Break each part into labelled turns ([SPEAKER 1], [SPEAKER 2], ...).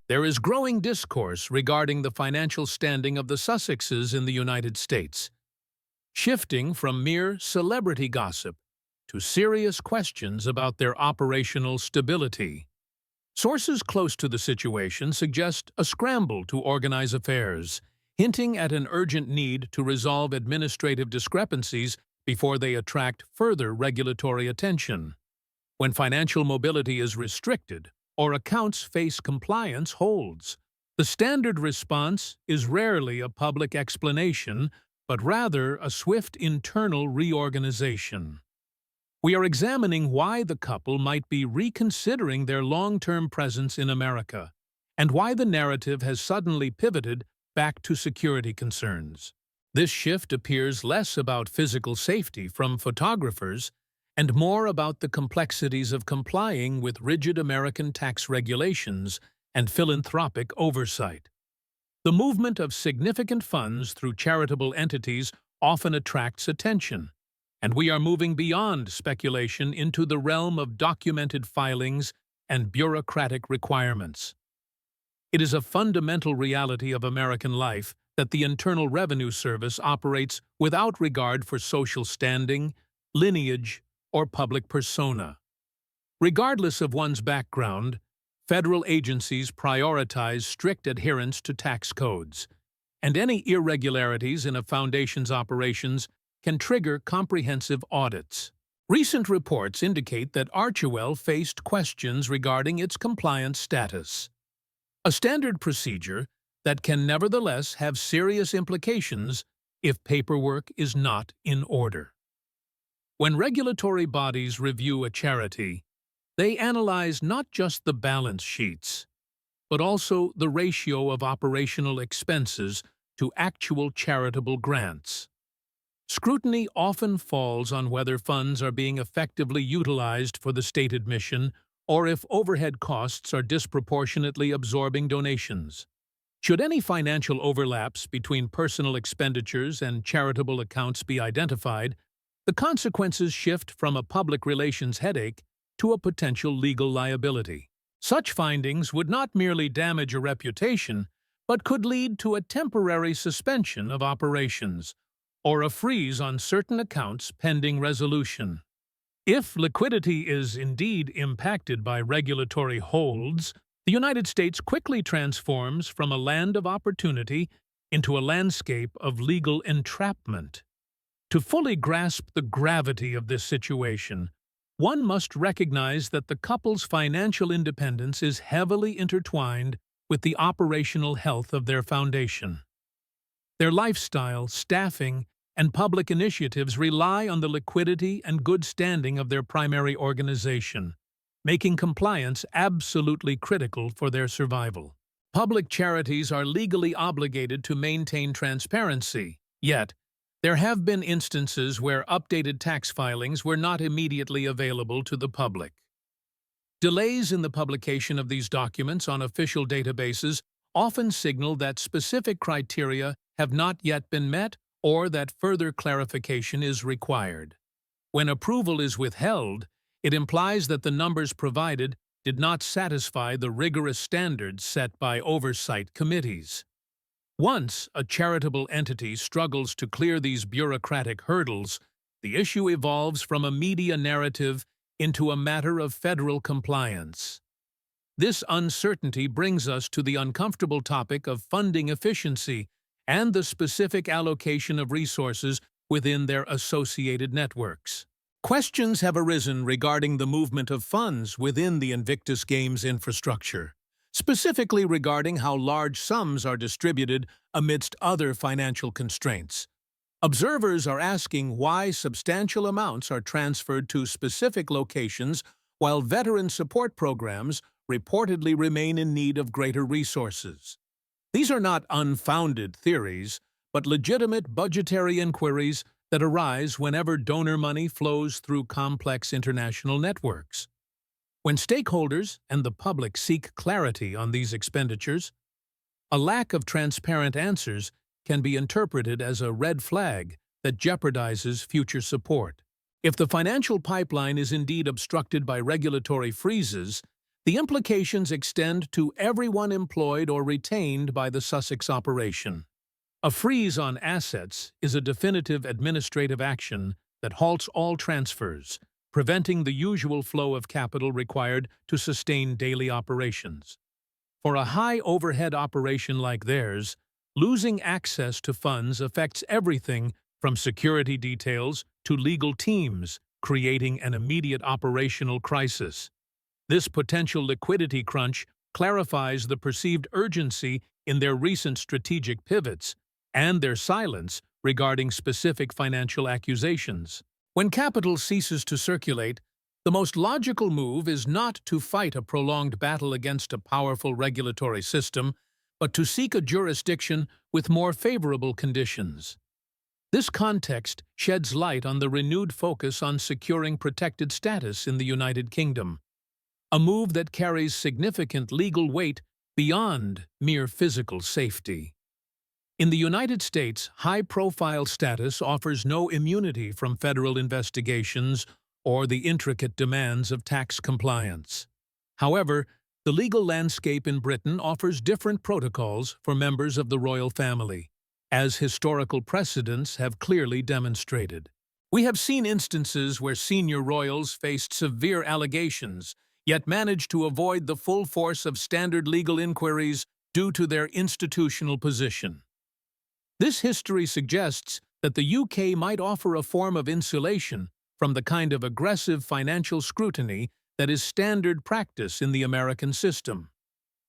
[SPEAKER 1] There is growing discourse regarding the financial standing of the Sussexes in the United States, shifting from mere celebrity gossip to serious questions about their operational stability. Sources close to the situation suggest a scramble to organize affairs, hinting at an urgent need to resolve administrative discrepancies before they attract further regulatory attention. When financial mobility is restricted or accounts face compliance holds, the standard response is rarely a public explanation, but rather a swift internal reorganization. We are examining why the couple might be reconsidering their long-term presence in America, and why the narrative has suddenly pivoted back to security concerns. This shift appears less about physical safety from photographers and more about the complexities of complying with rigid American tax regulations and philanthropic oversight. The movement of significant funds through charitable entities often attracts attention, and we are moving beyond speculation into the realm of documented filings and bureaucratic requirements. It is a fundamental reality of American life that the Internal Revenue Service operates without regard for social standing, lineage, or public persona. Regardless of one's background, federal agencies prioritize strict adherence to tax codes, and any irregularities in a foundation's operations can trigger comprehensive audits. Recent reports indicate that Archewell faced questions regarding its compliance status, a standard procedure that can nevertheless have serious implications if paperwork is not in order. When regulatory bodies review a charity, they analyze not just the balance sheets, but also the ratio of operational expenses to actual charitable grants. Scrutiny often falls on whether funds are being effectively utilized for the stated mission or if overhead costs are disproportionately absorbing donations. Should any financial overlaps between personal expenditures and charitable accounts be identified, the consequences shift from a public relations headache to a potential legal liability. Such findings would not merely damage a reputation, but could lead to a temporary suspension of operations or a freeze on certain accounts pending resolution. If liquidity is indeed impacted by regulatory holds, the United States quickly transforms from a land of opportunity into a landscape of legal entrapment. To fully grasp the gravity of this situation, one must recognize that the couple's financial independence is heavily intertwined with the operational health of their foundation. Their lifestyle, staffing, and public initiatives rely on the liquidity and good standing of their primary organization, making compliance absolutely critical for their survival. Public charities are legally obligated to maintain transparency, yet there have been instances where updated tax filings were not immediately available to the public. Delays in the publication of these documents on official databases often signal that specific criteria have not yet been met or that further clarification is required. When approval is withheld, it implies that the numbers provided did not satisfy the rigorous standards set by oversight committees. Once a charitable entity struggles to clear these bureaucratic hurdles, the issue evolves from a media narrative into a matter of federal compliance. This uncertainty brings us to the uncomfortable topic of funding efficiency and the specific allocation of resources within their associated networks. Questions have arisen regarding the movement of funds within the Invictus Games infrastructure, specifically regarding how large sums are distributed amidst other financial constraints. Observers are asking why substantial amounts are transferred to specific locations while veteran support programs reportedly remain in need of greater resources. These are not unfounded theories, but legitimate budgetary inquiries that arise whenever donor money flows through complex international networks. When stakeholders and the public seek clarity on these expenditures, a lack of transparent answers can be interpreted as a red flag that jeopardizes future support. If the financial pipeline is indeed obstructed by regulatory freezes, The implications extend to everyone employed or retained by the Sussex operation. A freeze on assets is a definitive administrative action that halts all transfers, preventing the usual flow of capital required to sustain daily operations. For a high-overhead operation like theirs, losing access to funds affects everything from security details to legal teams, creating an immediate operational crisis. This potential liquidity crunch clarifies the perceived urgency in their recent strategic pivots and their silence regarding specific financial accusations. When capital ceases to circulate, the most logical move is not to fight a prolonged battle against a powerful regulatory system, but to seek a jurisdiction with more favorable conditions. This context sheds light on the renewed focus on securing protected status in the United Kingdom, a move that carries significant legal weight beyond mere physical safety. In the United States, high-profile status offers no immunity from federal investigations or the intricate demands of tax compliance. However, the legal landscape in Britain offers different protocols for members of the royal family, as historical precedents have clearly demonstrated. We have seen instances where senior royals faced severe allegations, yet managed to avoid the full force of standard legal inquiries due to their institutional position. This history suggests that the UK might offer a form of insulation from the kind of aggressive financial scrutiny that is standard practice in the American system.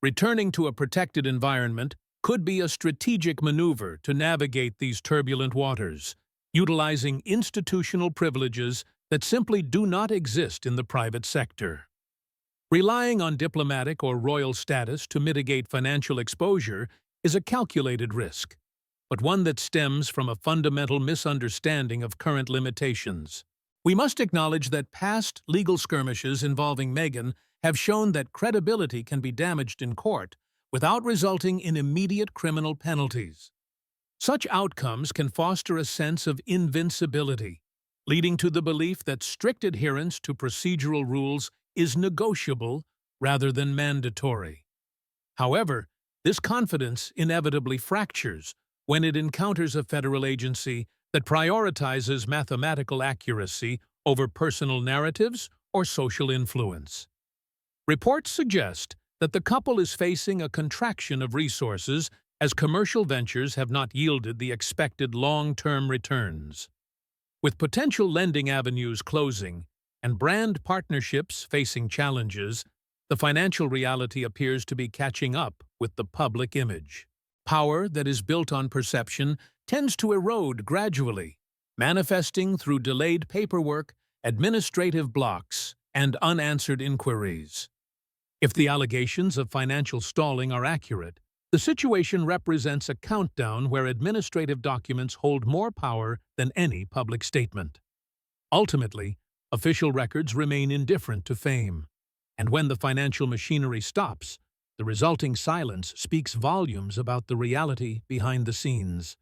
[SPEAKER 1] Returning to a protected environment could be a strategic maneuver to navigate these turbulent waters, utilizing institutional privileges that simply do not exist in the private sector. Relying on diplomatic or royal status to mitigate financial exposure is a calculated risk, but one that stems from a fundamental misunderstanding of current limitations. We must acknowledge that past legal skirmishes involving Meghan have shown that credibility can be damaged in court without resulting in immediate criminal penalties. Such outcomes can foster a sense of invincibility, leading to the belief that strict adherence to procedural rules is negotiable rather than mandatory. However, this confidence inevitably fractures when it encounters a federal agency that prioritizes mathematical accuracy over personal narratives or social influence. Reports suggest that the couple is facing a contraction of resources as commercial ventures have not yielded the expected long-term returns. With potential lending avenues closing and brand partnerships facing challenges, the financial reality appears to be catching up with the public image. Power that is built on perception tends to erode gradually, manifesting through delayed paperwork, administrative blocks, and unanswered inquiries. If the allegations of financial stalling are accurate, the situation represents a countdown where administrative documents hold more power than any public statement. Ultimately, official records remain indifferent to fame, and when the financial machinery stops, the resulting silence speaks volumes about the reality behind the scenes.